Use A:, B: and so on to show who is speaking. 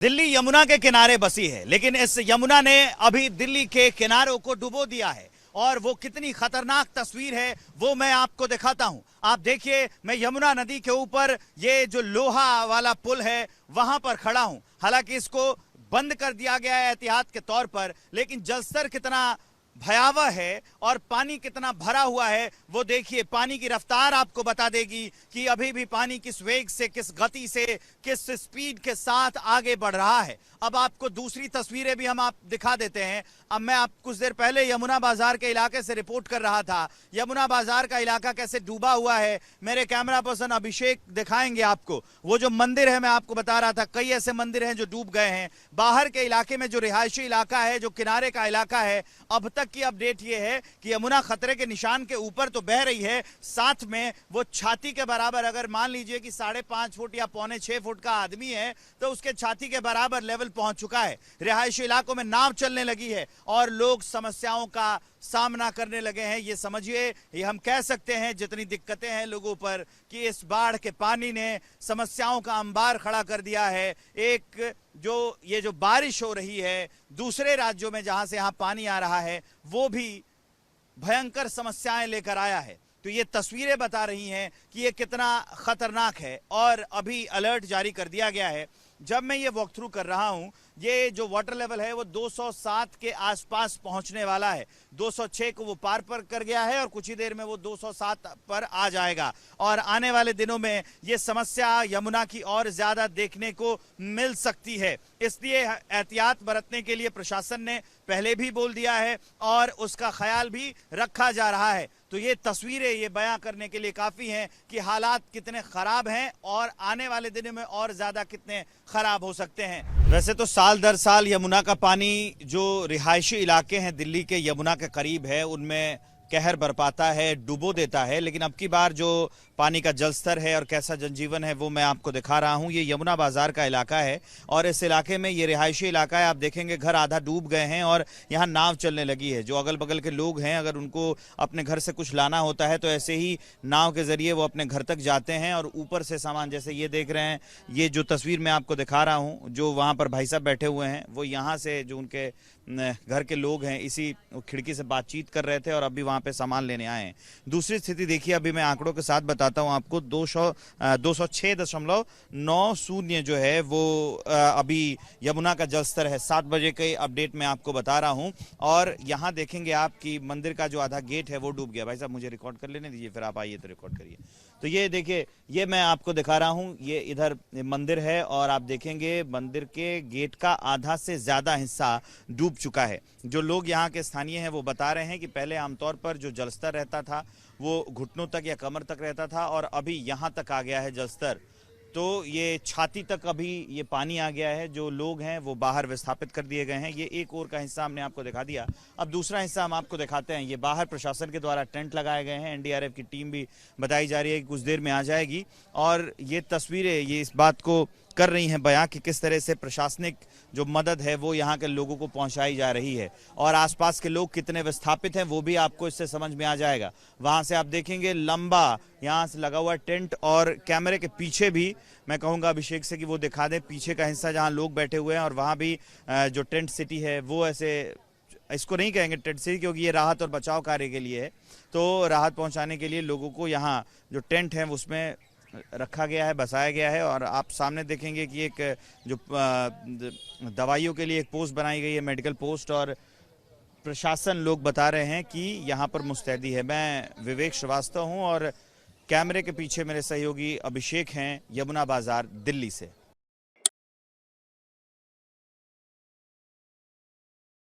A: दिल्ली यमुना के किनारे बसी है, लेकिन इस यमुना ने अभी दिल्ली के किनारों को डुबो दिया है और वो कितनी खतरनाक तस्वीर है वो मैं आपको दिखाता हूं। आप देखिए, मैं यमुना नदी के ऊपर ये जो लोहा वाला पुल है वहां पर खड़ा हूं। हालांकि इसको बंद कर दिया गया है एहतियात के तौर पर, लेकिन जलस्तर कितना भयावह है और पानी कितना भरा हुआ है वो देखिए। पानी की रफ्तार आपको बता देगी कि अभी भी पानी किस वेग से, किस गति से, किस स्पीड के साथ आगे बढ़ रहा है। अब आपको दूसरी तस्वीरें भी हम आप दिखा देते हैं। अब मैं आप कुछ देर पहले यमुना बाजार के इलाके से रिपोर्ट कर रहा था। यमुना बाजार का इलाका कैसे डूबा हुआ है, मेरे कैमरा पर्सन अभिषेक दिखाएंगे आपको। वो जो मंदिर है, मैं आपको बता रहा था, कई ऐसे मंदिर हैं जो डूब गए हैं। बाहर के इलाके में जो रिहायशी इलाका है, जो किनारे का इलाका है, अब तक की अपडेट ये है कि यमुना खतरे के निशान के ऊपर तो बह रही है, साथ में वो छाती के बराबर, अगर मान लीजिए कि 5.5 फुट या 5.25 फुट का आदमी है तो उसके छाती के बराबर लेवल पहुंच चुका है। रिहायशी इलाकों में नाव चलने लगी है और लोग समस्याओं का सामना करने लगे हैं। ये समझिए, ये हम कह सकते हैं जितनी दिक्कतें हैं लोगों पर, कि इस बाढ़ के पानी ने समस्याओं का अंबार खड़ा कर दिया है। एक ये जो बारिश हो रही है दूसरे राज्यों में जहां से यहां पानी आ रहा है, वो भी भयंकर समस्याएं लेकर आया है। तो ये तस्वीरें बता रही हैं कि ये कितना खतरनाक है और अभी अलर्ट जारी कर दिया गया है। जब मैं ये वॉक थ्रू कर रहा हूं, ये जो वाटर लेवल है वो 207 के आसपास पहुंचने वाला है। 206 को वो पार पर कर गया है और कुछ ही देर में वो 207 पर आ जाएगा। और आने वाले दिनों में ये समस्या यमुना की और ज्यादा देखने को मिल सकती है। इसलिए एहतियात बरतने के लिए प्रशासन ने पहले भी बोल दिया है और उसका ख्याल भी रखा जा रहा है। तो ये तस्वीरें ये बयां करने के लिए काफी हैं कि हालात कितने खराब हैं और आने वाले दिनों में और ज्यादा कितने खराब हो सकते हैं। वैसे तो साल दर साल यमुना का पानी जो रिहायशी इलाके हैं दिल्ली के यमुना के करीब है उनमें कहर बरपाता है, डुबो देता है, लेकिन अब की बार जो पानी का जलस्तर है और कैसा जनजीवन है वो मैं आपको दिखा रहा हूं। ये यमुना बाजार का इलाका है और इस इलाके में ये रिहायशी इलाका है। आप देखेंगे घर आधा डूब गए हैं और यहाँ नाव चलने लगी है। जो अगल बगल के लोग हैं, अगर उनको अपने घर से कुछ लाना होता है तो ऐसे ही नाव के जरिए वो अपने घर तक जाते हैं और ऊपर से सामान, जैसे ये देख रहे हैं, ये जो तस्वीर मैं आपको दिखा रहा हूँ, जो वहाँ पर भाई साहब बैठे हुए हैं वो यहाँ से जो उनके घर के लोग हैं इसी खिड़की से बातचीत कर रहे थे और अभी वहाँ पे सामान लेने आए हैं। दूसरी स्थिति देखिए, अभी मैं आंकड़ों के साथ बताता हूँ आपको। 206.90 जो है वो अभी यमुना का जलस्तर है। 7 बजे के अपडेट में आपको बता रहा हूँ। और यहाँ देखेंगे आप कि मंदिर का जो आधा गेट है वो डूब गया। भाई साहब मुझे रिकॉर्ड कर लेने दीजिए, फिर आप आइए तो रिकॉर्ड करिए। तो ये देखिए, ये मैं आपको दिखा रहा हूँ, ये इधर मंदिर है और आप देखेंगे मंदिर के गेट का आधा से ज्यादा हिस्सा डूब चुका है। जो लोग यहाँ के स्थानीय हैं वो बता रहे हैं कि पहले आमतौर पर जो जलस्तर रहता था वो घुटनों तक या कमर तक रहता था और अभी यहाँ तक आ गया है जलस्तर, तो ये छाती तक अभी ये पानी आ गया है। जो लोग हैं वो बाहर विस्थापित कर दिए गए हैं। ये एक और का हिस्सा हमने आपको दिखा दिया। अब दूसरा हिस्सा हम आपको दिखाते हैं। ये बाहर प्रशासन के द्वारा टेंट लगाए गए हैं। एनडीआरएफ की टीम भी बताई जा रही है कि कुछ देर में आ जाएगी और ये तस्वीरें ये इस बात को कर रही हैं बयां कि किस तरह से प्रशासनिक जो मदद है वो यहाँ के लोगों को पहुंचाई जा रही है और आसपास के लोग कितने विस्थापित हैं वो भी आपको इससे समझ में आ जाएगा। वहां से आप देखेंगे लंबा यहाँ से लगा हुआ टेंट और कैमरे के पीछे भी मैं कहूँगा अभिषेक से कि वो दिखा दे पीछे का हिस्सा जहाँ लोग बैठे हुए हैं और वहाँ भी जो टेंट सिटी है वो ऐसे, इसको नहीं कहेंगे टेंट सिटी क्योंकि ये राहत और बचाव कार्य के लिए है। तो राहत पहुँचाने के लिए लोगों को यहाँ जो टेंट है उसमें रखा गया है, बसाया गया है। और आप सामने देखेंगे कि एक जो दवाइयों के लिए एक पोस्ट बनाई गई है, मेडिकल पोस्ट, और प्रशासन लोग बता रहे हैं कि यहाँ पर मुस्तैदी है। मैं विवेक श्रीवास्तव हूँ और कैमरे के पीछे मेरे सहयोगी अभिषेक हैं, यमुना बाजार दिल्ली से।